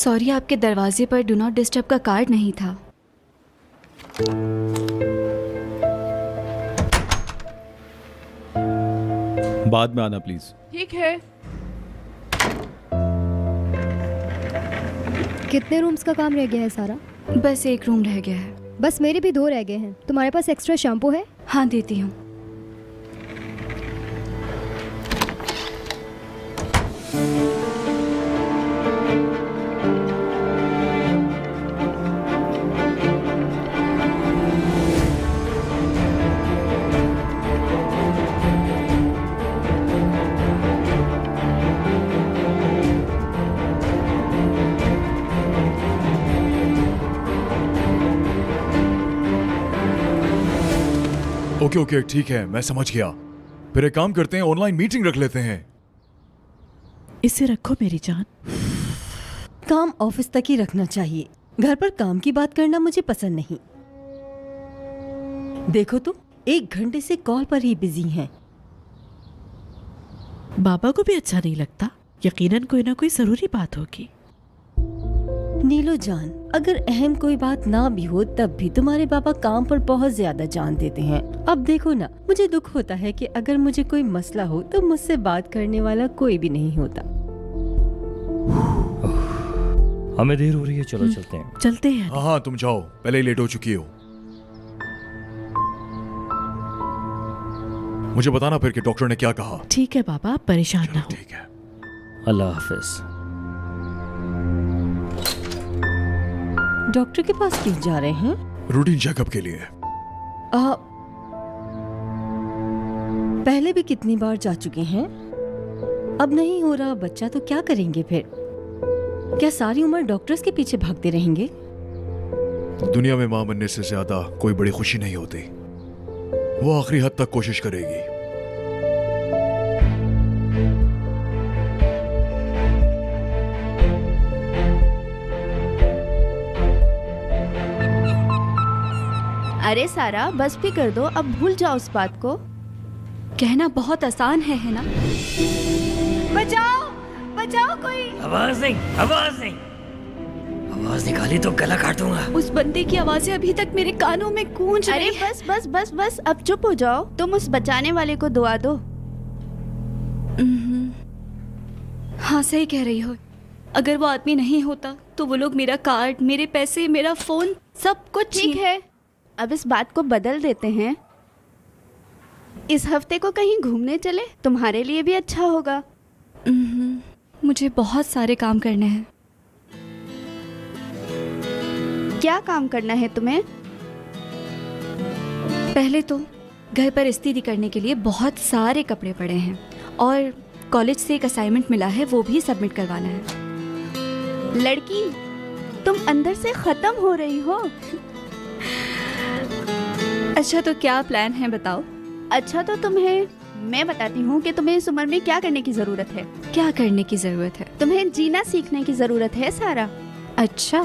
Sorry, आपके दरवाजे पर डू नॉट डिस्टर्ब का कार्ड नहीं था। बाद में आना प्लीज। ठीक है। कितने रूम्स का काम रह गया है सारा? बस एक रूम रह गया है। बस मेरे भी 2 रह गए हैं। तुम्हारे पास एक्स्ट्रा शैम्पू है? हाँ, देती हूँ। ओके ओके ठीक है, मैं समझ गया। फिर एक काम करते हैं, ऑनलाइन मीटिंग रख लेते हैं। इसे रखो मेरी जान। काम ऑफिस तक ही रखना चाहिए। घर पर काम की बात करना मुझे पसंद नहीं। देखो तुम 1 घंटे से कॉल पर ही बिजी हैं। बाबा को भी अच्छा नहीं लगता। यकीनन कोई ना कोई जरूरी बात होगी। नीलो जान, अगर अहम कोई बात ना भी हो तब भी तुम्हारे पापा काम पर बहुत ज्यादा जान देते हैं। अब देखो ना, मुझे दुख होता है कि अगर मुझे कोई मसला हो तो मुझसे बात करने वाला कोई भी नहीं होता। हमें देर हो रही है, चलो चलते हैं। चलते हैं। हाँ हाँ, तुम जाओ, पहले ही लेट हो चुकी हो। मुझे बताना फिर कि डॉक्टर ने क्या कहा। ठीक है बाबा, आप परेशान ना हो। ठीक है। अल्लाह हाफिज। डॉक्टर के पास क्यों जा रहे हैं? रूटीन चेकअप के लिए। पहले भी कितनी बार जा चुके हैं। अब नहीं हो रहा बच्चा तो क्या करेंगे फिर? क्या सारी उम्र डॉक्टर्स के पीछे भागते रहेंगे? दुनिया में मां बनने से ज्यादा कोई बड़ी खुशी नहीं होती। वो आखिरी हद तक कोशिश करेगी। अरे सारा, बस भी कर दो, अब भूल जाओ उस बात को। कहना बहुत आसान है ना? बचाओ बचाओ कोई। आवाज नहीं, आवाज नहीं, आवाज निकाली तो गला काटूंगा। उस बंदे की आवाजें अभी तक मेरे कानों में गूंज अरे रही है। बस बस बस बस, अब चुप हो जाओ। तुम उस बचाने वाले को दुआ दो। हाँ, सही कह रही हो। अगर वो आदमी नहीं होता तो वो लोग मेरा कार्ड, मेरे पैसे, मेरा फोन, सब कुछ ठीक है, अब इस बात को बदल देते हैं। इस हफ्ते को कहीं घूमने चले, तुम्हारे लिए भी अच्छा होगा। मुझे बहुत सारे काम करने हैं। क्या काम करना है तुम्हें? पहले तो घर पर स्थिति करने के लिए बहुत सारे कपड़े पड़े हैं और कॉलेज से एक असाइनमेंट मिला है, वो भी सबमिट करवाना है। लड़की, तुम अंदर से खत्म हो रही हो। अच्छा, तो क्या प्लान है बताओ। अच्छा तो तुम्हें मैं बताती हूँ कि तुम्हें इस उम्र में क्या करने की जरूरत है। क्या करने की जरूरत है? तुम्हें जीना सीखने की जरूरत है सारा। अच्छा,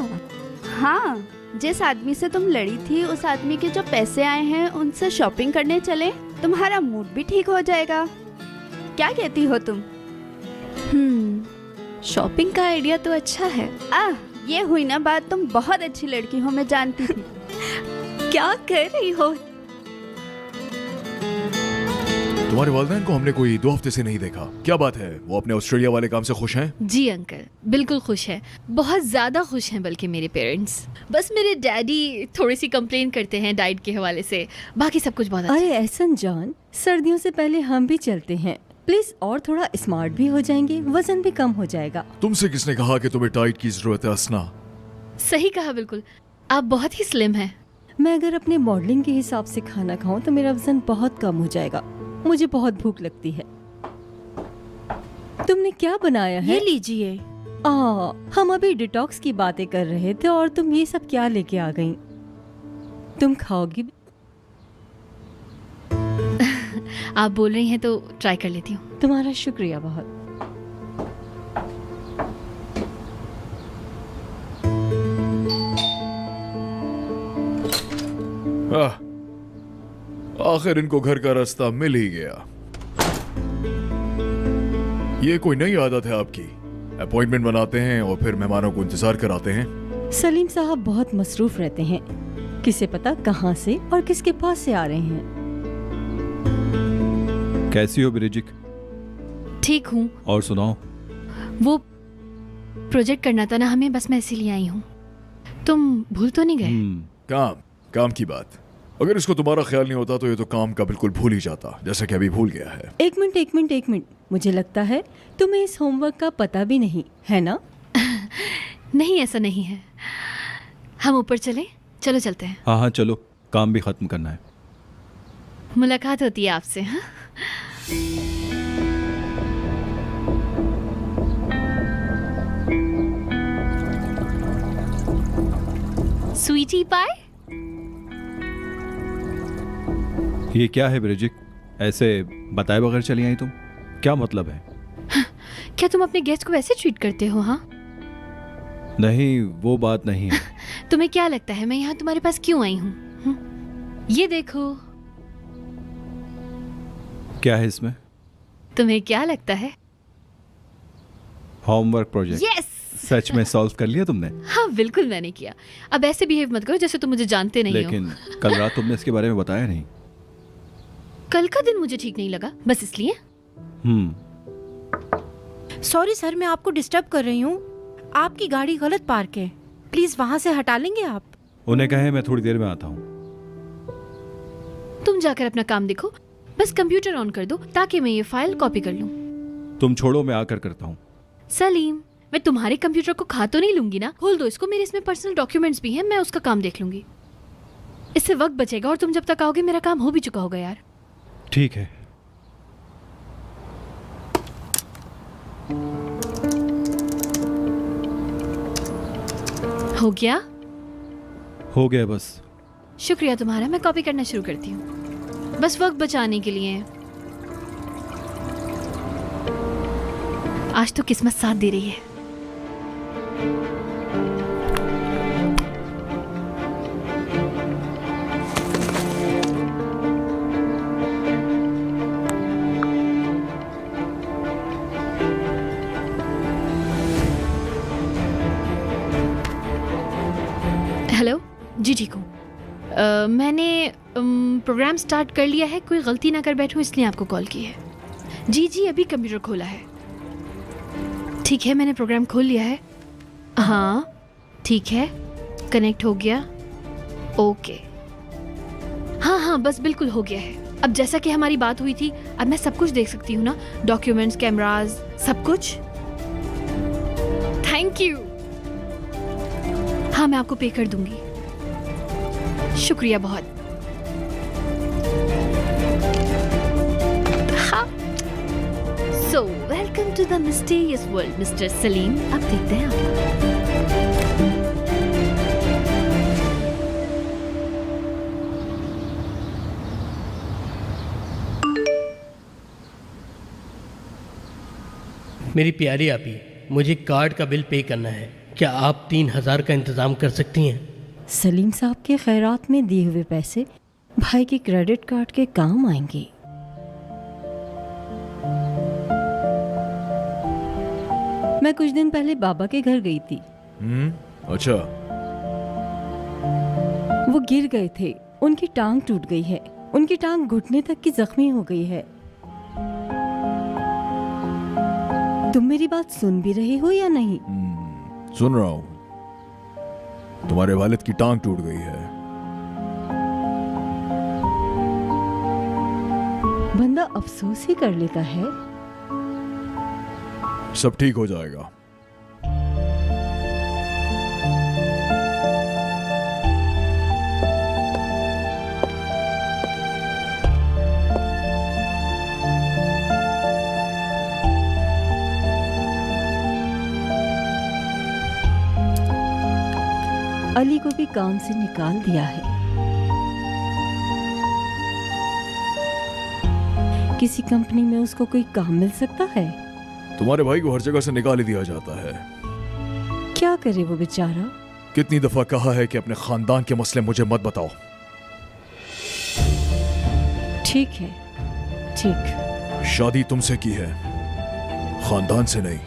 हाँ, जिस आदमी से तुम लड़ी थी उस आदमी के जो पैसे आए हैं उनसे शॉपिंग करने चले, तुम्हारा मूड भी ठीक हो जाएगा। क्या कहती हो तुम? शॉपिंग का आइडिया तो अच्छा है। ये हुई ना बात। तुम बहुत अच्छी लड़की हो, मैं जानती थी। क्या कर रही हो? तुम्हारे वालिदैन को हमने कोई 2 हफ्ते से नहीं देखा। क्या बात है, वो अपने ऑस्ट्रेलिया वाले काम से खुश हैं? जी अंकल, बिल्कुल खुश है, बहुत ज़्यादा खुश हैं बल्कि मेरे पेरेंट्स। बस मेरे डैडी थोड़ी सी कंप्लेन करते हैं डाइट के हवाले से, बाकी सब कुछ बहुत अच्छा अरे है। एहसन जान, सर्दियों से पहले हम भी चलते हैं प्लीज, और थोड़ा स्मार्ट भी हो जाएंगे, वजन भी कम हो जाएगा। तुमसे किसने कहा कि तुम्हें डाइट की जरूरत है असना? सही कहा, बिल्कुल, आप बहुत ही स्लिम हैं। मैं अगर अपने मॉडलिंग के हिसाब से खाना खाऊं तो मेरा वजन बहुत कम हो जाएगा। मुझे बहुत भूख लगती है। तुमने क्या बनाया है? ये लीजिए। हम अभी डिटॉक्स की बातें कर रहे थे और तुम ये सब क्या लेके आ गई? तुम खाओगी? आप बोल रही हैं तो ट्राई कर लेती हूँ। तुम्हारा शुक्रिया बहुत। आखिर इनको घर का रास्ता मिल ही गया। ये कोई नई आदत है आपकी? अपॉइंटमेंट बनाते हैं और फिर मेहमानों को इंतजार कराते हैं। सलीम साहब बहुत मसरूफ रहते हैं, किसे पता कहाँ से और किसके पास से आ रहे हैं। कैसी हो ब्रिजिक? ठीक हूँ। और सुनाओ। वो प्रोजेक्ट करना था ना हमें, बस मैं इसीलिए आई हूँ। तुम भूल तो नहीं गए? काम की बात, अगर इसको तुम्हारा ख्याल नहीं होता तो ये तो काम का बिल्कुल भूल ही जाता, जैसा कि अभी भूल गया है। एक मिनट, मुझे लगता है तुम्हें इस होमवर्क का पता भी नहीं है ना? नहीं, ऐसा नहीं है। हम ऊपर चलें? चलो चलते हैं। हाँ चलो, काम भी खत्म करना है। मुलाकात होती है आपसे। हाँ, स्वीटी पाई। ये क्या है ब्रिजिक? ऐसे बताए बगैर चली आई तुम? क्या मतलब है? क्या तुम अपने गेस्ट को ऐसे ट्रीट करते हो? हाँ नहीं, वो बात नहीं है। तुम्हें क्या लगता है मैं यहाँ तुम्हारे पास क्यों आई हूँ? ये देखो। क्या है इसमें? तुम्हें क्या लगता है? Homework project. यस। सच में सॉल्व कर लिया तुमने? हाँ बिल्कुल मैंने किया। अब ऐसे बिहेव मत करो जैसे तुम मुझे जानते नहीं हो। लेकिन कल रात तुमने इसके बारे में बताया नहीं। कल का दिन मुझे ठीक नहीं लगा, बस इसलिए। सॉरी सर, मैं आपको डिस्टर्ब कर रही हूँ। आपकी गाड़ी गलत पार्क है, प्लीज वहाँ से हटा लेंगे आप? उन्हें कहे मैं थोड़ी देर में आता हूँ। तुम जाकर अपना काम देखो, बस कंप्यूटर ऑन कर दो ताकि मैं ये फाइल कॉपी कर लूँ। तुम छोड़ो, मैं आकर करता हूँ। सलीम, मैं तुम्हारे कंप्यूटर को खा तो नहीं लूंगी ना? खोल दो इसको, मेरे इसमें पर्सनल डॉक्यूमेंट्स भी हैं, मैं उसका काम देख लूंगी। इससे वक्त बचेगा और तुम जब तक आओगे मेरा काम हो भी चुका होगा यार। ठीक है। हो गया? हो गया बस। शुक्रिया तुम्हारा, मैं कॉपी करना शुरू करती हूँ, बस वक्त बचाने के लिए। आज तो किस्मत साथ दे रही है। हेलो जी, ठीक हूँ। मैंने प्रोग्राम स्टार्ट कर लिया है, कोई गलती ना कर बैठूं इसलिए आपको कॉल की है। जी अभी कंप्यूटर खोला है। ठीक है, मैंने प्रोग्राम खोल लिया है। हाँ ठीक है, कनेक्ट हो गया। ओके, हाँ बस बिल्कुल हो गया है। अब जैसा कि हमारी बात हुई थी, अब मैं सब कुछ देख सकती हूँ ना? डॉक्यूमेंट्स, कैमराज, सब कुछ। Thank you. हाँ मैं आपको पे कर दूंगी। शुक्रिया बहुत। हाँ, so welcome to the mysterious world mister Salim. अब देखते हैं आप। मेरी प्यारी आपी, मुझे कार्ड का बिल पे करना है। क्या आप 3000 का इंतज़ाम कर सकती हैं? सलीम साहब के खैरात में दिए हुए पैसे भाई के क्रेडिट कार्ड के काम आएंगे। मैं कुछ दिन पहले बाबा के घर गई थी। अच्छा। वो गिर गए थे, उनकी टांग टूट गई है, उनकी टांग घुटने तक की जख्मी हो गई है। तुम मेरी बात सुन भी रहे हो या नहीं? सुन रहा हूँ। तुम्हारे वालिद की टांग टूट गई है। बंदा अफसोस ही कर लेता है। सब ठीक हो जाएगा। अली को भी काम से निकाल दिया है। किसी कंपनी में उसको कोई काम मिल सकता है? तुम्हारे भाई को हर जगह से निकाल ही दिया जाता है। क्या करे वो बेचारा? कितनी दफा कहा है कि अपने खानदान के मसले मुझे मत बताओ। ठीक है, ठीक। शादी तुमसे की है, खानदान से नहीं।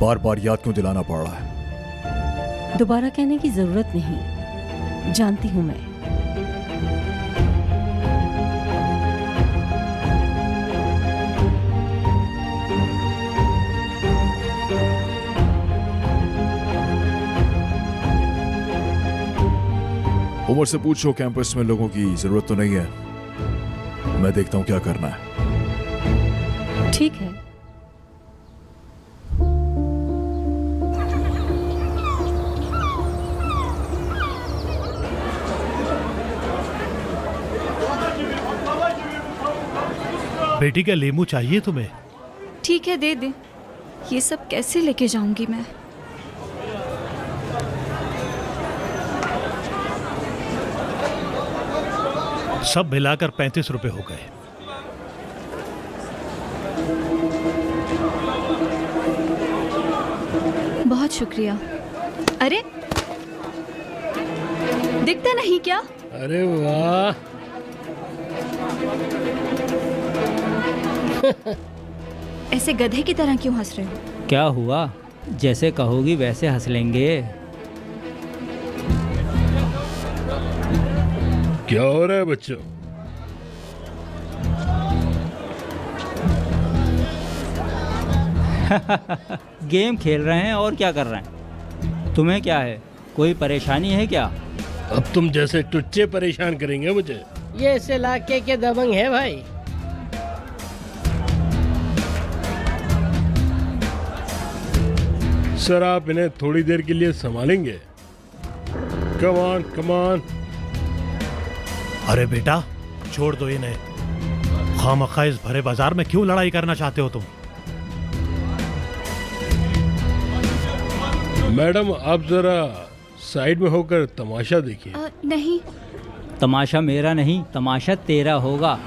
बार बार याद क्यों दिलाना पड़ रहा है? दोबारा कहने की जरूरत नहीं, जानती हूँ मैं। उमर से पूछो कैंपस में लोगों की जरूरत तो नहीं है, मैं देखता हूँ क्या करना है। ठीक है। बेटी का लेमू चाहिए तुम्हें? ठीक है, दे दे। ये सब कैसे लेके जाऊंगी मैं? सब मिलाकर 35 रुपए हो गए। बहुत शुक्रिया। अरे दिखता नहीं क्या? अरे वाह, ऐसे गधे की तरह क्यों हंस रहे हो? क्या हुआ? जैसे कहोगी वैसे हंस लेंगे। क्या हो रहा है बच्चों? गेम खेल रहे हैं और क्या कर रहे हैं? तुम्हें क्या है, कोई परेशानी है क्या? अब तुम जैसे टुच्चे परेशान करेंगे मुझे। ये इस इलाके के दबंग है भाई। सर आप इन्हें थोड़ी देर के लिए संभालेंगे? Come on come on. अरे बेटा छोड़ दो इन्हें, खामखा इस भरे बाजार में क्यों लड़ाई करना चाहते हो तुम? मैडम आप जरा साइड में होकर तमाशा देखिए। नहीं। तमाशा मेरा नहीं, तमाशा तेरा होगा।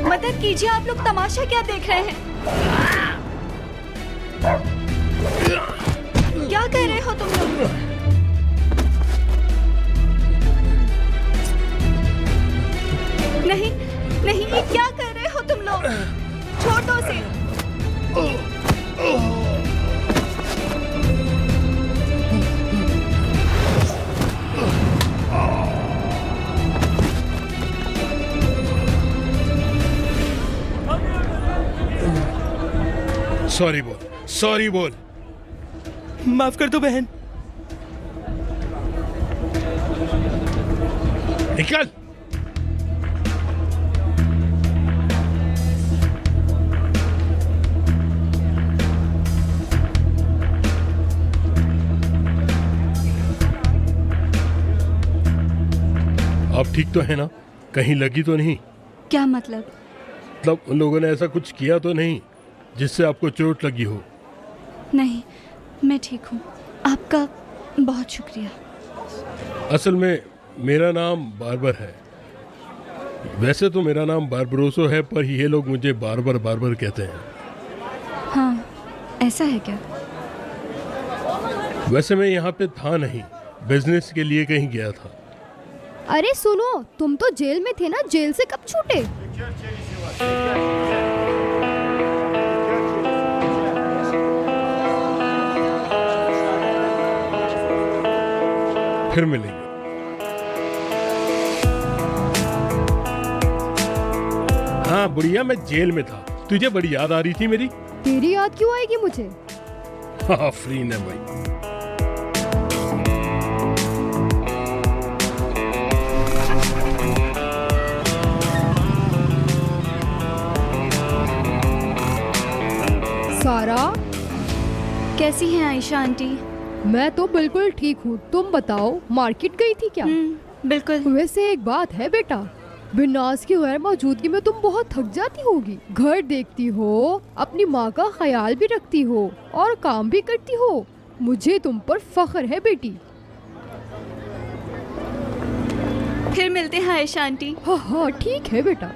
मदद कीजिए, आप लोग तमाशा क्या देख रहे हैं? क्या कर रहे हो तुम लोग? नहीं नहीं, ये क्या कर रहे हो तुम लोग? छोड़ दो उसे। सॉरी बोल, सॉरी बोल। माफ कर दो बहन। निकल। आप ठीक तो है ना? कहीं लगी तो नहीं? क्या मतलब? मतलब उन लोगों ने ऐसा कुछ किया तो नहीं जिससे आपको चोट लगी हो? नहीं, मैं ठीक हूँ। आपका बहुत शुक्रिया। असल में मेरा नाम बारबर है। वैसे तो मेरा नाम बारबरोसो है, पर ये लोग मुझे बारबर बारबर कहते हैं। हाँ, ऐसा है क्या? वैसे मैं यहाँ पे था नहीं, बिजनेस के लिए कहीं गया था। अरे सुनो, तुम तो जेल में थे ना, जेल से कब छूटे? फिर मिलेंगे। हाँ बुढ़िया, मैं जेल में था, तुझे बड़ी याद आ रही थी मेरी। तेरी याद क्यों आएगी मुझे? हाँ फ्री ने भाई। सारा, कैसी हैं आयशा आंटी? मैं तो बिल्कुल ठीक हूँ। तुम बताओ, मार्केट गई थी क्या? बिल्कुल। वैसे एक बात है बेटा, बिनाज की गैर मौजूदगी में तुम बहुत थक जाती होगी। घर देखती हो, अपनी माँ का ख्याल भी रखती हो और काम भी करती हो। मुझे तुम पर फख्र है बेटी। फिर मिलते हैं आयशा आंटी। हाँ हाँ ठीक है बेटा।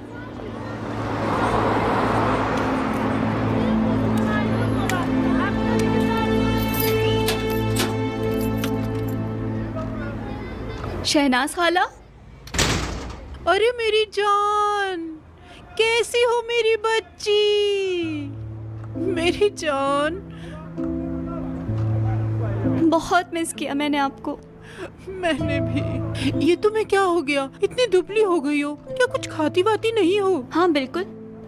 शहनाज खाला। अरे मेरी जान, कैसी हो मेरी बच्ची, मेरी जान? बहुत मिस किया मैंने आपको। मैंने भी। ये तुम्हें क्या हो गया? इतनी दुबली हो गई हो, क्या कुछ खाती वाती नहीं हो? हाँ बिल्कुल,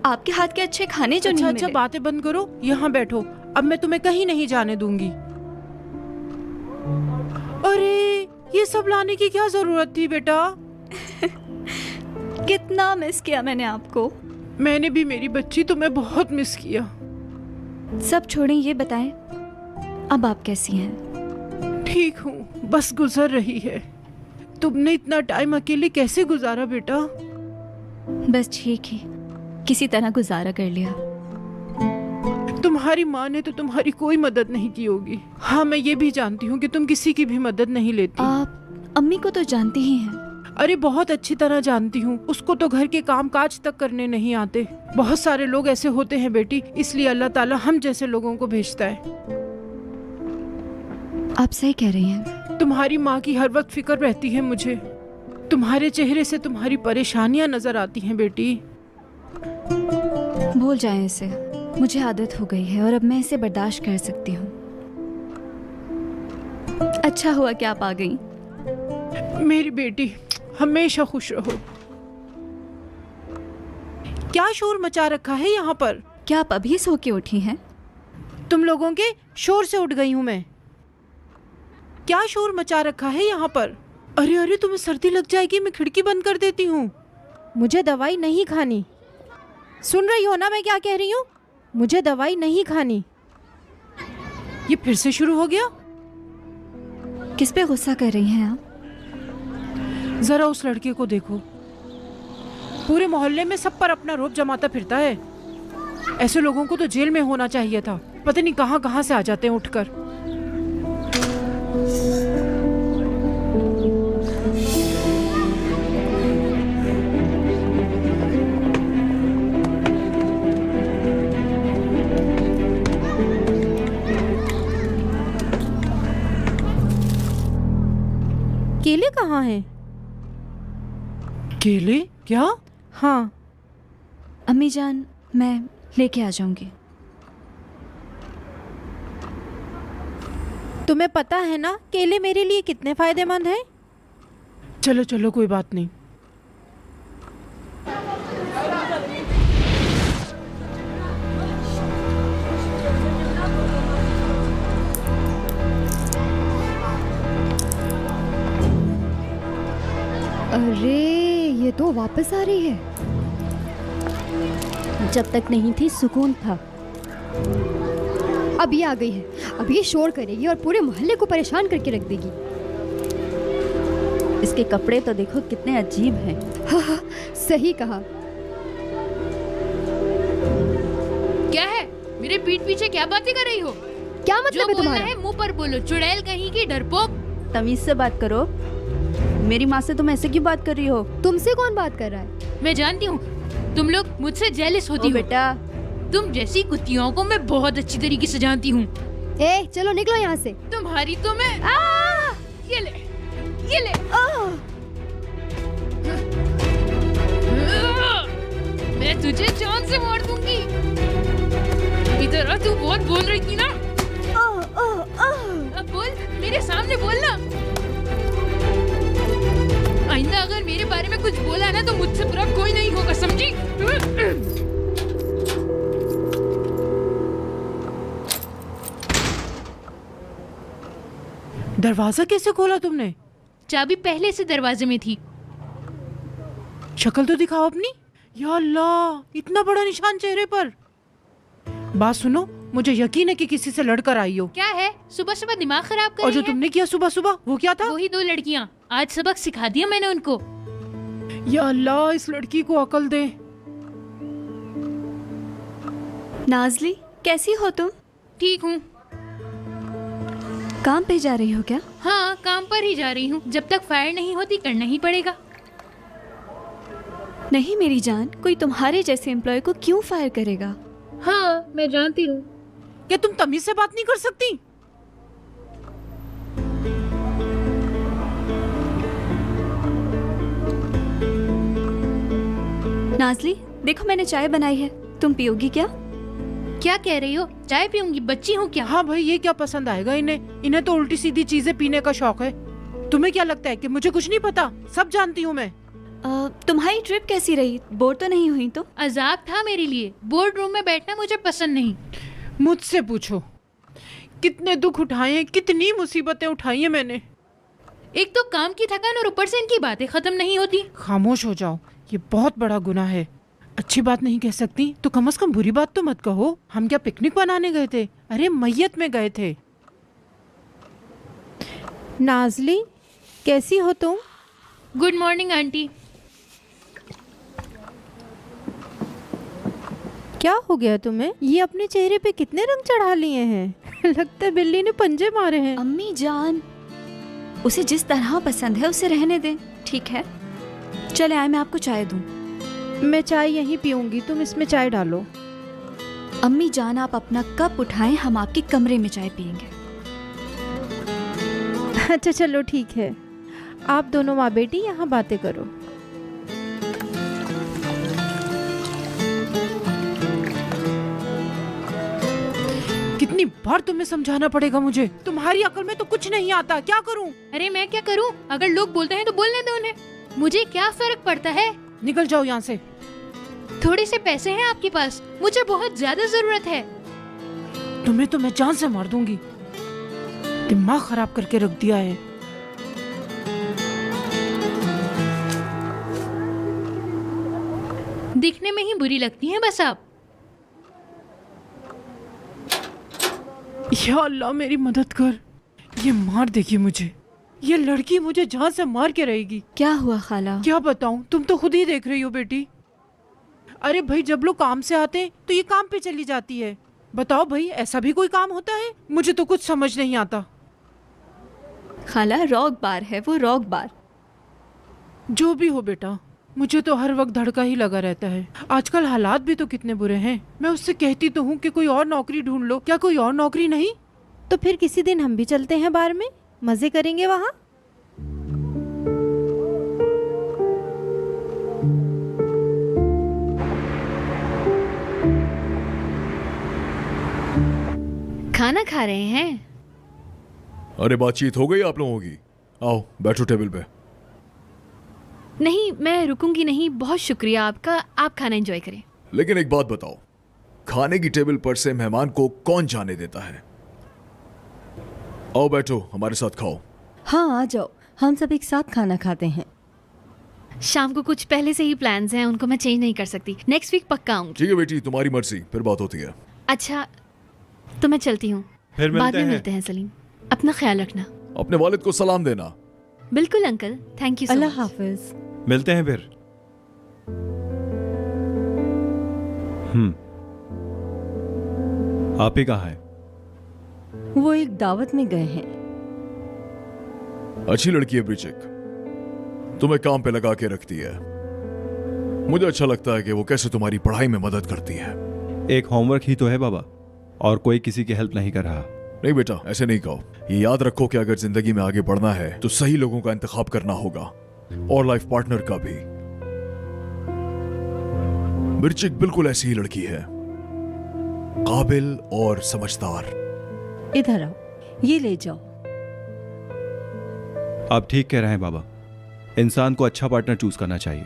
आपके हाथ के अच्छे खाने जो नहीं अच्छा, मिले। बातें बंद करो, यहाँ बैठो। अब मैं तुम्हें कहीं नहीं जाने दूंगी। अरे ये सब लाने की क्या जरूरत थी बेटा? कितना मिस किया मैंने आपको। मैंने भी मेरी बच्ची, तुम्हें बहुत मिस किया। सब छोड़ें, ये बताएं अब आप कैसी हैं? ठीक हूँ, बस गुजर रही है। तुमने इतना टाइम अकेले कैसे गुजारा बेटा? बस ठीक ही, किसी तरह गुजारा कर लिया। तुम्हारी माँ ने तो तुम्हारी कोई मदद नहीं की होगी। हाँ, मैं ये भी जानती हूँ कि तुम किसी की भी मदद नहीं लेती। आप अम्मी को तो जानती ही हैं। अरे बहुत अच्छी तरह जानती हूँ, उसको तो घर के काम काज तक करने नहीं आते। बहुत सारे लोग ऐसे होते हैं बेटी, इसलिए अल्लाह ताला हम जैसे लोगों को भेजता है। आप सही कह रही हैं। तुम्हारी माँ की हर वक्त फिक्र रहती है मुझे। तुम्हारे चेहरे से तुम्हारी परेशानियां नजर आती हैं बेटी। भूल जाएं इसे, मुझे आदत हो गई है और अब मैं इसे बर्दाश्त कर सकती हूँ। अच्छा हुआ कि आप आ गई। मेरी बेटी, हमेशा खुश रहो। क्या शोर मचा रखा है यहाँ पर? क्या आप अभी सो के उठी हैं? तुम लोगों के शोर से उठ गई हूँ मैं। क्या शोर मचा रखा है यहाँ पर? अरे अरे, तुम्हें सर्दी लग जाएगी, मैं खिड़की बंद कर देती हूँ। मुझे दवाई नहीं खानी। सुन रही हो ना मैं क्या कह रही हूँ? मुझे दवाई नहीं खानी। ये फिर से शुरू हो गया? किस पे गुस्सा कर रही हैं आप? जरा उस लड़के को देखो, पूरे मोहल्ले में सब पर अपना रोब जमाता फिरता है। ऐसे लोगों को तो जेल में होना चाहिए था। पता नहीं कहाँ कहाँ से आ जाते हैं उठकर। केले कहाँ हैं? केले? क्या? हाँ। अम्मी जान, मैं लेके आ जाऊंगी। तुम्हें पता है ना केले मेरे लिए कितने फायदेमंद हैं? चलो चलो, कोई बात नहीं। अरे ये तो वापस आ रही है। जब तक नहीं थी सुकून था। अब ये आ गई है, अब ये शोर करेगी और पूरे मोहल्ले को परेशान करके रख देगी। इसके कपड़े तो देखो कितने अजीब हैं। हाँ, सही कहा। क्या है? मेरे पीठ पीछे क्या बातें कर रही हो? क्या मतलब जो है बोलना तुम्हारा? है मुंह पर बोलो, चुड़ैल कहीं की डरपोक। तमीज से बात करो। मेरी माँ से तुम ऐसे क्यों बात कर रही हो? तुमसे कौन बात कर रहा है? मैं जानती हूँ तुम लोग मुझसे जेलस होती हो। बेटा, तुम जैसी कुत्तियों को मैं बहुत अच्छी तरीके से जानती हूँ। ए, चलो निकलो यहाँ से। तुम्हारी तो मैं ये ले, ये ले। मैं तुझे जान से मार दूंगी। इधर आ, तू बहुत बोल रही थी ना। अब बोल, मेरे सामने बोलना। आइंदा अगर मेरे बारे में कुछ बोला ना तो मुझसे बुरा कोई नहीं होगा, समझी? दरवाजा कैसे खोला तुमने? चाबी पहले से दरवाजे में थी। शक्ल तो दिखाओ अपनी। या अल्लाह, इतना बड़ा निशान चेहरे पर। बात सुनो, मुझे यकीन है कि किसी से लड़कर आई हो। क्या है? सुबह सुबह दिमाग खराब कर और रही जो है? तुमने किया सुबह सुबह, वो क्या था? वही 2 लड़कियां। आज सबक सिखा दिया मैंने उनको। या अल्लाह, इस लड़की को अकल दे। नाजली, कैसी हो तुम? ठीक हूँ। काम पे जा रही हो क्या? हाँ, काम पर ही जा रही हूँ। जब तक फायर नहीं होती करना ही पड़ेगा। नहीं मेरी जान, कोई तुम्हारे जैसे एम्प्लॉय को क्यों फायर करेगा? हाँ, मैं जानती हूँ। क्या तुम तमीज से बात नहीं कर सकती? नाजली, देखो मैंने चाय बनाई है, तुम पियोगी क्या? क्या कह रही हो? चाय पीऊंगी? बच्ची हूँ क्या? हाँ भाई, ये क्या पसंद आएगा इन्हें? इन्हें तो उल्टी सीधी चीजें पीने का शौक है। तुम्हें क्या लगता है कि मुझे कुछ नहीं पता? सब जानती हूँ मैं। तुम्हारी ट्रिप कैसी रही? बोर तो नहीं हुई? तो अजाब था मेरे लिए। बोर्ड रूम में बैठना मुझे पसंद नहीं। मुझसे पूछो, कितने दुख उठाए हैं, कितनी मुसीबतें उठाई हैं मैंने। एक तो काम की थकान और ऊपर से इनकी बातें खत्म नहीं होती। खामोश हो जाओ, ये बहुत बड़ा गुनाह है। अच्छी बात नहीं कह सकती तो कम से कम बुरी बात तो मत कहो। हम क्या पिकनिक मनाने गए थे? अरे मैयत में गए थे। नाजली, कैसी हो तुम? Good morning aunty. क्या हो गया तुम्हें? ये अपने चेहरे पे कितने रंग चढ़ा लिए हैं? लगता है बिल्ली ने पंजे मारे हैं। अम्मी जान, उसे जिस तरह पसंद है उसे रहने दें, ठीक है? चले आए, मैं आपको चाय दूं। मैं चाय यहीं पीऊंगी, तुम इसमें चाय डालो। अम्मी जान, आप अपना कप उठाएं, हम आपके कमरे में चाय पियेंगे। अच्छा चलो ठीक है, आप दोनों माँ बेटी यहाँ बातें करो। कितनी बार तुम्हें समझाना पड़ेगा मुझे? तुम्हारी अकल में तो कुछ नहीं आता, क्या करूं? अरे मैं क्या करूं? अगर लोग बोलते हैं तो बोलने दो उन्हें, मुझे क्या फर्क पड़ता है? निकल जाओ यहाँ से। थोड़े से पैसे हैं आपके पास, मुझे बहुत ज्यादा जरूरत है। तुम्हें तो मैं जान से मार दूंगी। दिमाग खराब करके रख दिया है। दिखने में ही बुरी लगती हैं बस आप। या अल्लाह मेरी मदद कर, ये मार देगी मुझे। ये लड़की मुझे जान से मार के रहेगी। क्या हुआ खाला? क्या बताऊं, तुम तो खुद ही देख रही हो बेटी। अरे भाई, जब लोग काम से आते हैं तो ये काम पे चली जाती है। बताओ भाई, ऐसा भी कोई काम होता है? मुझे तो कुछ समझ नहीं आता। खाला रॉक बार है वो, रॉक बार। जो भी हो बेटा, मुझे तो हर वक्त धड़का ही लगा रहता है। आजकल हालात भी तो कितने बुरे हैं। मैं उससे कहती तो हूँ कि कोई और नौकरी ढूंढ लो, क्या कोई और नौकरी नहीं? तो फिर किसी दिन हम भी चलते हैं बार में, मजे करेंगे वहाँ। खाना खा रहे हैं? अरे बातचीत हो गई आप लोगों की? आओ बैठो टेबल पे। नहीं, मैं रुकूंगी नहीं। बहुत शुक्रिया आपका, आप खाना एंजॉय करें। लेकिन एक बात बताओ, खाने की टेबल पर से मेहमान को कौन जाने देता है? आओ बैठो, हमारे साथ खाओ। हाँ आ जाओ, हम सब एक साथ खाना खाते हैं। शाम को कुछ पहले से ही प्लान्स हैं, उनको मैं चेंज नहीं कर सकती। नेक्स्ट वीक पक्का आऊंगी। ठीक है बेटी, तुम्हारी मर्जी, फिर बात होती है। अच्छा तो मैं चलती हूँ, फिर बाद में मिलते मिलते हैं। सलीम, अपना ख्याल रखना। अपने वालिद को सलाम देना। बिल्कुल अंकल, थैंक यू सो अल्लाह मच। हाफिज। मिलते हैं फिर। आप ही कहाँ हैं? वो एक दावत में गए हैं। अच्छी लड़की है ब्रिचिक, तुम्हें काम पे लगा के रखती है। मुझे अच्छा लगता है कि वो कैसे तुम्हारी पढ़ाई में मदद करती है। एक होमवर्क ही तो है बाबा, और कोई किसी की हेल्प नहीं कर रहा। नहीं बेटा, ऐसे नहीं कहो। ये याद रखो कि अगर जिंदगी में आगे बढ़ना है तो सही लोगों का इंतखाब करना होगा, और लाइफ पार्टनर का भी। ब्रिचिक बिल्कुल ऐसी ही लड़की है, काबिल और समझदार। इधर आओ, ये ले जाओ। आप ठीक कह रहे हैं बाबा, इंसान को अच्छा पार्टनर चूज करना चाहिए।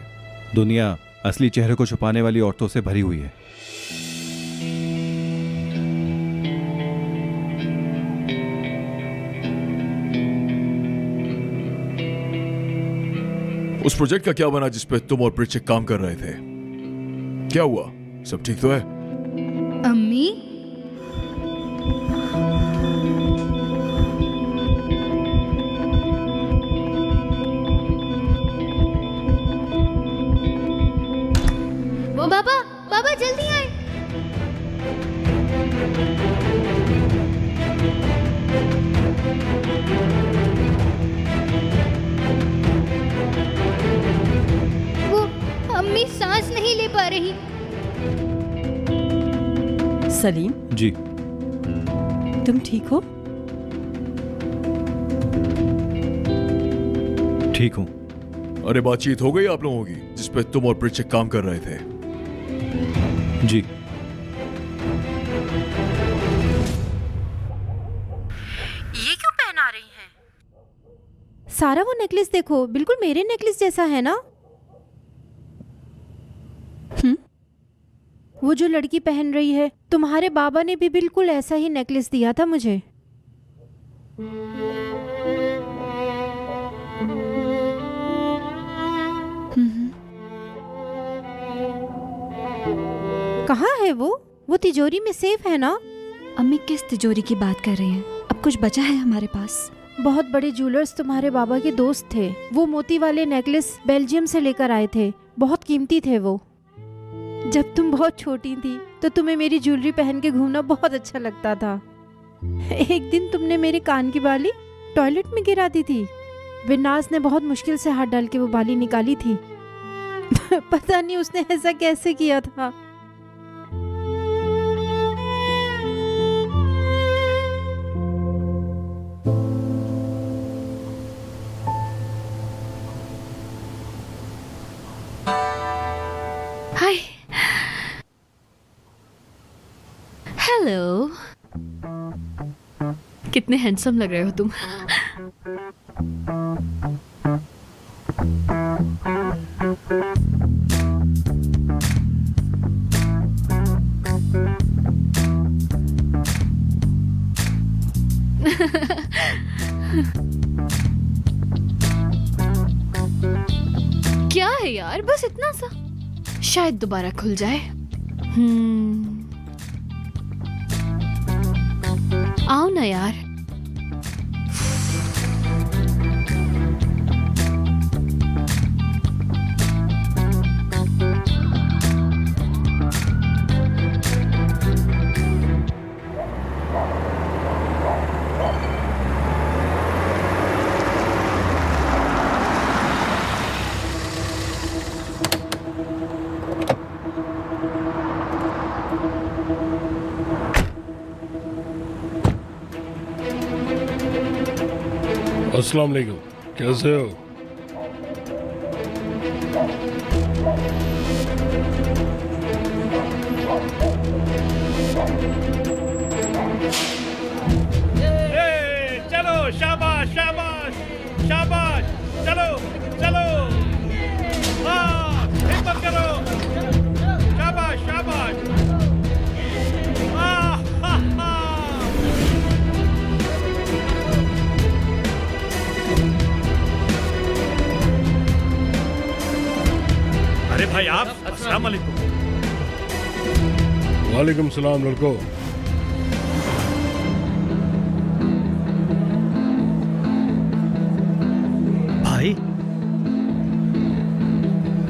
दुनिया असली चेहरे को छुपाने वाली औरतों से भरी हुई है। उस प्रोजेक्ट का क्या बना जिस पे तुम और ब्रिचिक काम कर रहे थे? क्या हुआ? सब ठीक तो है? अम्मी, वो बाबा, बाबा जल्दी आए। वो अम्मी सांस नहीं ले पा रही। सलीम, जी। तुम ठीक हो? ठीक हूँ। अरे बातचीत हो गई आप लोगों की जिस पे तुम और ब्रिचिक काम कर रहे थे? जी। ये क्यों पहना रही हैं? सारा वो नेकलेस देखो, बिल्कुल मेरे नेकलेस जैसा है ना? वो जो लड़की पहन रही है, तुम्हारे बाबा ने भी बिल्कुल ऐसा ही नेकलेस दिया था मुझे। कहाँ है वो? वो तिजोरी में सेफ है ना? अम्मी किस तिजोरी की बात कर रही हैं? अब कुछ बचा है हमारे पास? बहुत बड़े ज्वेलर्स तुम्हारे बाबा के दोस्त थे। वो मोती वाले नेकलेस बेल्जियम से लेकर आए थे, बहुत कीमती थे वो। जब तुम बहुत छोटी थी तो तुम्हें मेरी ज्वेलरी पहन के घूमना बहुत अच्छा लगता था। एक दिन तुमने मेरे कान की बाली टॉयलेट में गिरा दी थी। विनाश ने बहुत मुश्किल से हाथ डाल के वो बाली निकाली थी। पता नहीं उसने ऐसा कैसे किया था। हाय, हेलो, कितने हैंडसम लग रहे हो तुम। क्या है यार, बस इतना सा, शायद दोबारा खुल जाए। आओ ना यार। अस्सलाम वालेकुम, कैसे हो? चलो, शाबाश शाबाश शाबाश, चलो चलो, हाँ, हिम्मत करो, शाबाश शाबाश, हाँ, हाँ, हाँ। अरे भाई आप, अस्सलाम वालेकुम। वालेकुम सलाम लड़को। भाई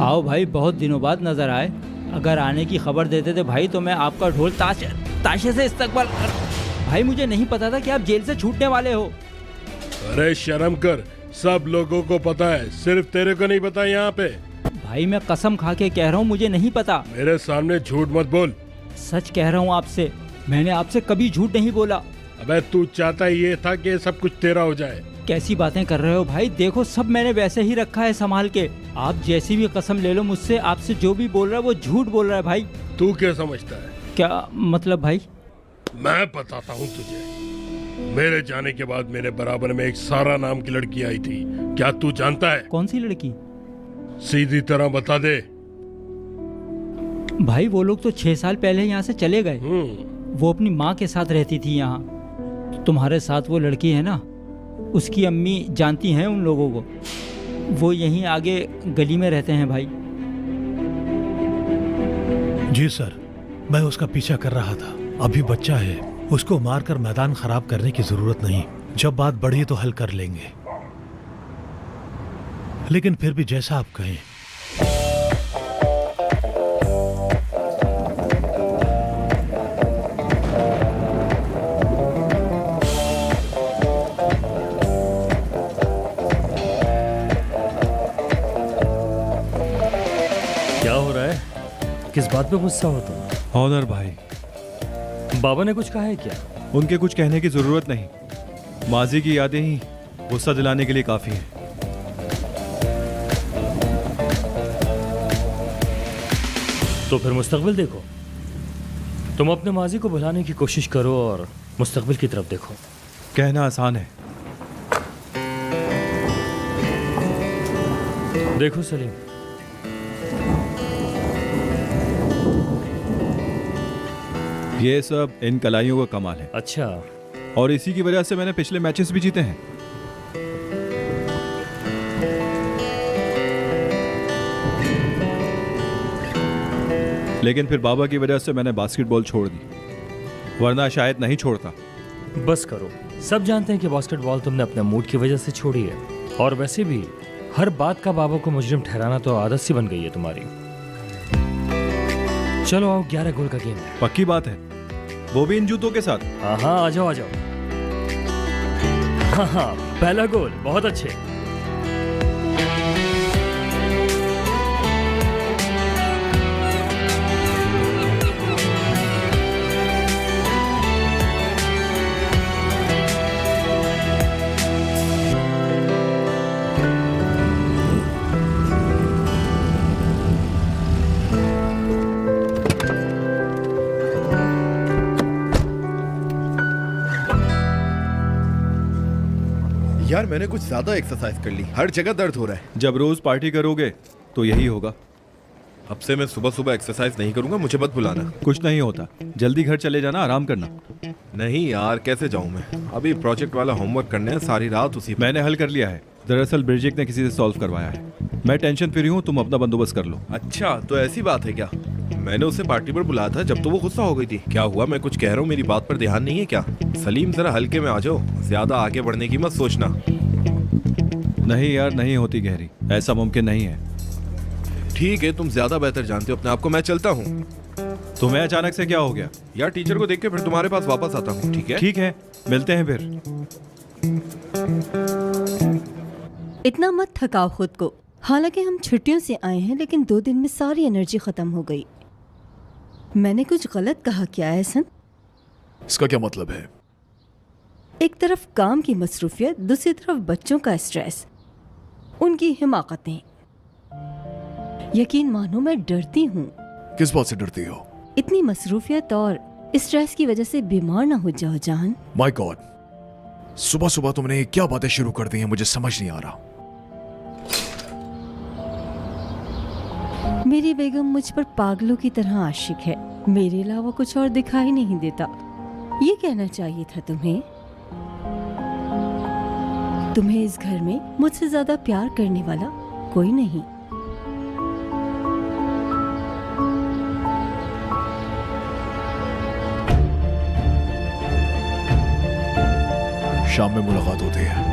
आओ भाई, बहुत दिनों बाद नजर आए। अगर आने की खबर देते थे भाई तो मैं आपका ढोल ताशे से इस्तकबाल। भाई मुझे नहीं पता था कि आप जेल से छूटने वाले हो। अरे शर्म कर, सब लोगों को पता है, सिर्फ तेरे को नहीं पता यहाँ पे। भाई मैं कसम खा के कह रहा हूँ, मुझे नहीं पता। मेरे सामने झूठ मत बोल। सच कह रहा हूँ आपसे, मैंने आपसे कभी झूठ नहीं बोला। अबे तू चाहता ये था कि सब कुछ तेरा हो जाए। कैसी बातें कर रहे हो भाई, देखो सब मैंने वैसे ही रखा है संभाल के। आप जैसी भी कसम ले लो मुझसे, आपसे जो भी बोल रहा है वो झूठ बोल रहा है भाई। तू क्या समझता है? क्या मतलब भाई? मैं बताता हूँ तुझे। मेरे जाने के बाद मेरे बराबर में एक सारा नाम की लड़की आई थी, क्या तू जानता है? कौन सी लड़की? सीधी तरह बता दे। भाई वो लोग तो 6 साल पहले यहाँ से चले गए। वो अपनी माँ के साथ रहती थी यहाँ। तुम्हारे साथ वो लड़की है ना, उसकी अम्मी जानती हैं उन लोगों को। वो यहीं आगे गली में रहते हैं भाई। जी सर, मैं उसका पीछा कर रहा था। अभी बच्चा है, उसको मारकर मैदान खराब करने की जरूरत नहीं। जब बात बढ़ी तो हल कर लेंगे। लेकिन फिर भी जैसा आप कहें। क्या हो रहा है? किस बात पे गुस्सा हो तुम? ऑनर भाई, बाबा ने कुछ कहा है क्या? उनके कुछ कहने की जरूरत नहीं। माजी की यादें ही गुस्सा दिलाने के लिए काफी है। तो फिर मुस्तकबिल देखो। तुम अपने माजी को भुलाने की कोशिश करो और मुस्तकबिल की तरफ देखो। कहना आसान है। देखो सलीम, ये सब इन कलाइयों का कमाल है। अच्छा, और इसी की वजह से मैंने पिछले मैचेस भी जीते हैं। लेकिन फिर बाबा की वजह से मैंने बास्केटबॉल छोड़ दी, वरना शायद नहीं छोड़ता। बस करो, सब जानते हैं कि बास्केटबॉल तुमने अपने मूड की वजह से छोड़ी है। और वैसे भी हर बात का बाबा को मुजरिम ठहराना तो आदत सी बन गई है तुम्हारी। चलो आओ, 11 गोल का गेम है। पक्की बात है, वो भी इन जूतों के साथ। हाँ हाँ, आ जाओ आ जाओ। हाँ हाँ, पहला गोल, बहुत अच्छे। यार मैंने कुछ ज्यादा एक्सरसाइज कर ली, हर जगह दर्द हो रहा है। जब रोज पार्टी करोगे तो यही होगा। अब से मैं सुबह सुबह एक्सरसाइज नहीं करूंगा, मुझे मत बुलाना। कुछ नहीं होता, जल्दी घर चले जाना, आराम करना। नहीं यार, कैसे जाऊं मैं? अभी प्रोजेक्ट वाला होमवर्क करने है, सारी रात उसी। मैंने हल कर लिया है। दरअसल ब्रिजेक ने किसी से सॉल्व करवाया है। मैं टेंशन फ्री हूँ, तुम अपना बंदोबस्त कर लो। अच्छा, तो ऐसी बात है क्या? मैंने उसे पार्टी पर बुलाया था जब तो वो गुस्सा हो गई थी। क्या हुआ? मैं कुछ कह रहा हूँ, मेरी बात पर ध्यान नहीं है क्या? सलीम जरा हल्के में आ जाओ, ज्यादा आगे बढ़ने की मत सोचना। नहीं यार, नहीं होती गहरी, ऐसा मुमकिन नहीं है। ठीक है, तुम ज्यादा बेहतर जानते हो अपने आप को, मैं चलता हूँ। तुम्हें अचानक से क्या हो गया? यार टीचर को देख के फिर तुम्हारे पास वापस आता हूँ, ठीक है? ठीक है, मिलते हैं फिर। इतना मत थकाओ खुद को। हालांकि हम छुट्टियों से आए हैं, लेकिन 2 दिन में सारी एनर्जी खत्म हो गई। मैंने कुछ गलत कहा क्या एहसन? इसका क्या मतलब है? एक तरफ काम की मसरूफियत, दूसरी तरफ बच्चों का स्ट्रेस, उनकी हिमाकतें। यकीन मानो मैं डरती हूँ। किस बात से डरती हो? इतनी मसरूफियत और स्ट्रेस की वजह से बीमार ना हो जाओ जान। माय गॉड, सुबह सुबह तुमने क्या बातें शुरू कर दी हैं, मुझे समझ नहीं आ रहा। मेरी बेगम मुझ पर पागलों की तरह आशिक है, मेरे अलावा कुछ और दिखाई नहीं देता। ये कहना चाहिए था तुम्हें। तुम्हें इस घर में मुझसे ज्यादा प्यार करने वाला कोई नहीं। शाम में मुलाकात होती है।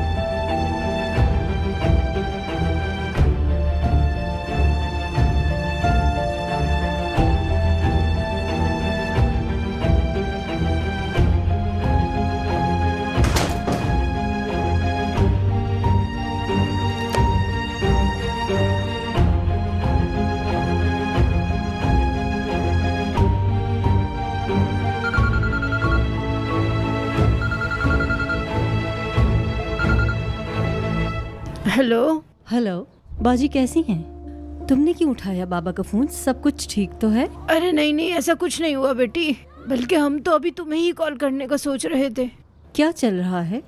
हेलो। हेलो बाजी, कैसी हैं? तुमने क्यों उठाया बाबा का फोन? सब कुछ ठीक तो है? अरे नहीं नहीं, ऐसा कुछ नहीं हुआ बेटी, बल्कि हम तो अभी तुम्हें ही कॉल करने का सोच रहे थे। क्या चल रहा है?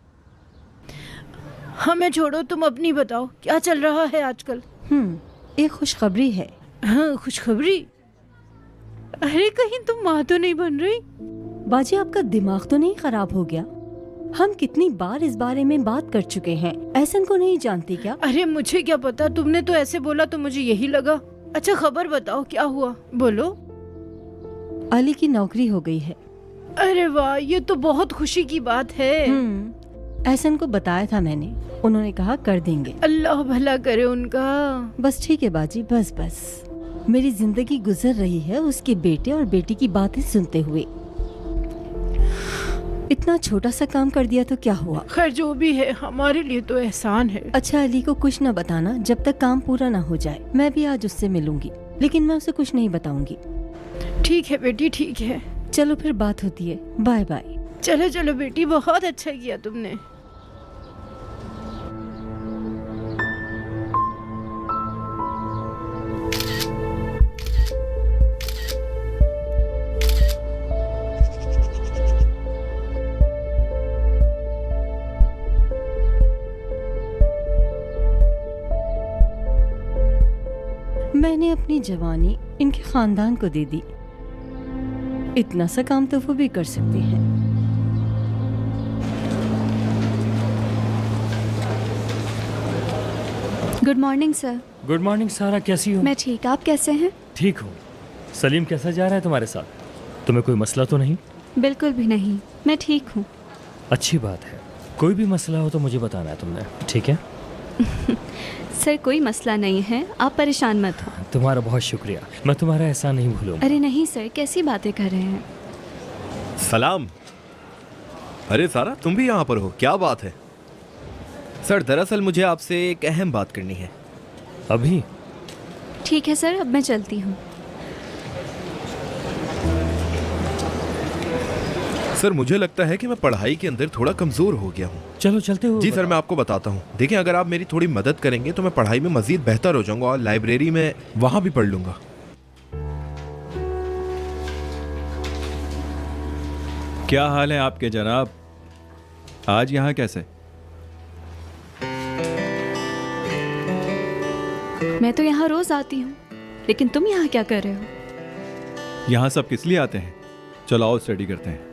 हमें छोड़ो, तुम अपनी बताओ, क्या चल रहा है आजकल? एक खुशखबरी है। हाँ, खुशखबरी? अरे कहीं तुम माँ तो नहीं बन रही? बाजी, आपका दिमाग तो नहीं खराब हो गया? हम कितनी बार इस बारे में बात कर चुके हैं। ऐसन को नहीं जानती क्या? अरे मुझे क्या पता, तुमने तो ऐसे बोला तो मुझे यही लगा। अच्छा खबर बताओ, क्या हुआ? बोलो। अली की नौकरी हो गई है। अरे वाह, ये तो बहुत खुशी की बात है। ऐसन को बताया था मैंने, उन्होंने कहा कर देंगे। अल्लाह भला करे उनका। बस ठीक है बाजी, बस बस। मेरी जिंदगी गुजर रही है उसके बेटे और बेटी की बातें सुनते हुए। इतना छोटा सा काम कर दिया तो क्या हुआ? खैर जो भी है, हमारे लिए तो एहसान है। अच्छा अली को कुछ न बताना जब तक काम पूरा ना हो जाए। मैं भी आज उससे मिलूंगी, लेकिन मैं उसे कुछ नहीं बताऊंगी। ठीक है बेटी, ठीक है। चलो फिर बात होती है, बाय बाय। चलो चलो बेटी, बहुत अच्छा किया तुमने। मैंने अपनी जवानी इनके खानदान को दे दी। इतना सा काम तो वो भी कर सकती हैं। Good morning sir. Good morning सारा, कैसी हो? मैं ठीक, आप कैसे हैं? ठीक हूँ। सलीम कैसा जा रहा है तुम्हारे साथ? तुम्हें कोई मसला तो नहीं? बिल्कुल भी नहीं, मैं ठीक हूँ। अच्छी बात है। कोई भी मसला हो तो मुझे बताना है तुमने, ठीक है? सर कोई मसला नहीं है, आप परेशान मत हो। तुम्हारा बहुत शुक्रिया, मैं तुम्हारा एहसान नहीं भूलूंगा। अरे नहीं सर, कैसी बातें कर रहे हैं? सलाम। अरे सारा, तुम भी यहाँ पर हो, क्या बात है? सर दरअसल मुझे आपसे एक अहम बात करनी है। अभी? ठीक है सर, अब मैं चलती हूँ। सर मुझे लगता है कि मैं पढ़ाई के अंदर थोड़ा कमजोर हो गया हूँ। चलो चलते हो। जी सर, मैं आपको बताता हूँ। देखिए, अगर आप मेरी थोड़ी मदद करेंगे तो मैं पढ़ाई में मजीद बेहतर हो जाऊंगा और लाइब्रेरी में वहां भी पढ़ लूंगा। क्या हाल है आपके जनाब? आज यहाँ कैसे? मैं तो यहाँ रोज आती हूँ, लेकिन तुम यहाँ क्या कर रहे हो? यहाँ सब किस लिए आते हैं? चलो आओ स्टडी करते हैं।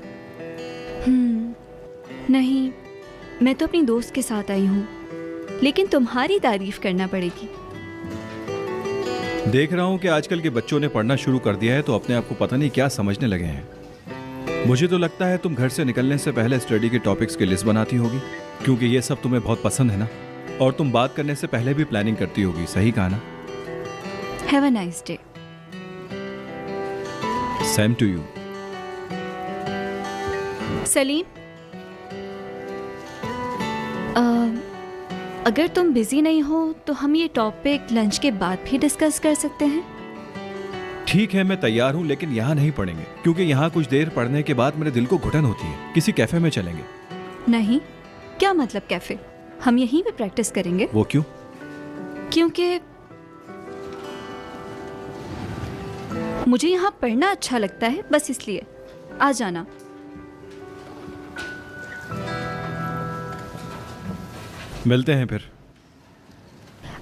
नहीं, मैं तो अपनी दोस्त के साथ आई हूँ, लेकिन तुम्हारी तारीफ करना पड़ेगी। देख रहा हूँ कि आजकल के बच्चों ने पढ़ना शुरू कर दिया है तो अपने आप को पता नहीं क्या समझने लगे हैं। मुझे तो लगता है तुम घर से निकलने से पहले स्टडी के टॉपिक्स की लिस्ट बनाती होगी, क्योंकि ये सब तुम्हें बहुत पसंद है ना, और तुम बात करने से पहले भी प्लानिंग करती होगी। सही कहा ना? Have a nice day. Same to you. Salim, अगर तुम बिजी नहीं हो तो हम ये टॉपिक लंच के बाद भी डिस्कस कर सकते हैं। ठीक है, मैं तैयार हूँ, लेकिन यहाँ नहीं पढ़ेंगे, क्योंकि यहाँ कुछ देर पढ़ने के बाद मेरे दिल को घुटन होती है। किसी कैफे में चलेंगे। नहीं? क्या मतलब कैफे? हम यहीं पे प्रैक्टिस करेंगे। वो क्यों? क्योंकि मुझे यहाँ पढ़ना अच्छा लगता है, बस इसलिए। आ जाना। मिलते हैं फिर।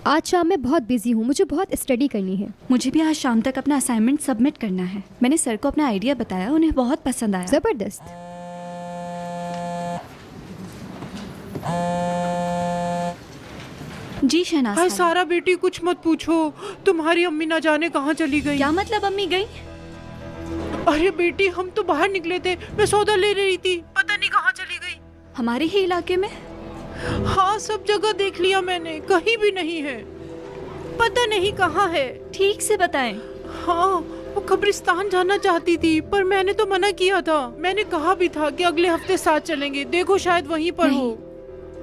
आज शाम में बहुत बिजी हूँ, मुझे बहुत स्टडी करनी है। मुझे भी आज शाम तक अपना असाइनमेंट सबमिट करना है। मैंने सर को अपना आइडिया बताया, उन्हें बहुत पसंद आया। जबरदस्त। जी शहनाज। हाय सारा बेटी, कुछ मत पूछो, तुम्हारी अम्मी ना जाने कहाँ चली गई। क्या मतलब अम्मी गई? अरे बेटी, हम तो बाहर निकले थे, मैं सौदा ले रही थी, पता नहीं कहाँ चली गई। हमारे ही इलाके में? हाँ, सब जगह देख लिया मैंने, कहीं भी नहीं है, पता नहीं कहाँ है। ठीक से बताएं। हाँ, वो कब्रिस्तान जाना चाहती थी, पर मैंने तो मना किया था। मैंने कहा भी था कि अगले हफ्ते साथ चलेंगे, देखो शायद वहीं पर हो।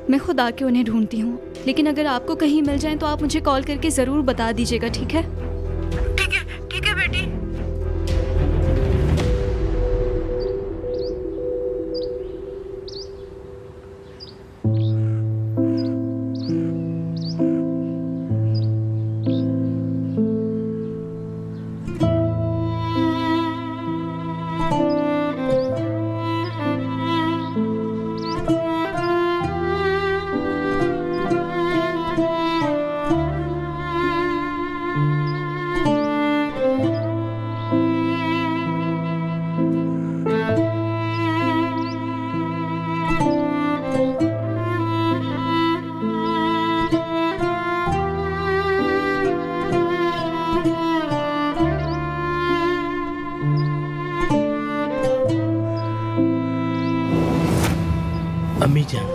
मैं खुद आके उन्हें ढूंढती हूँ, लेकिन अगर आपको कहीं मिल जाए तो आप मुझे कॉल करके जरूर बता दीजिएगा, ठीक है? ठीक है बेटी। अम्मी जान,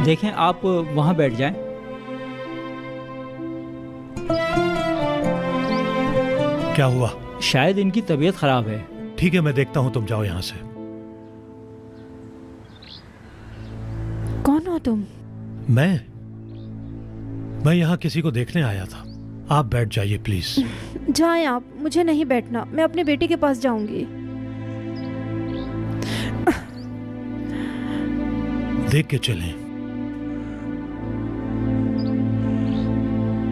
देखें आप वहाँ बैठ जाएं। क्या हुआ? शायद इनकी तबीयत खराब है। ठीक है, मैं देखता हूँ, तुम जाओ यहाँ से। कौन हो तुम? मैं यहाँ किसी को देखने आया था। आप बैठ जाइए प्लीज। जाएं आप, मुझे नहीं बैठना, मैं अपने बेटे के पास जाऊंगी। देख के चलें।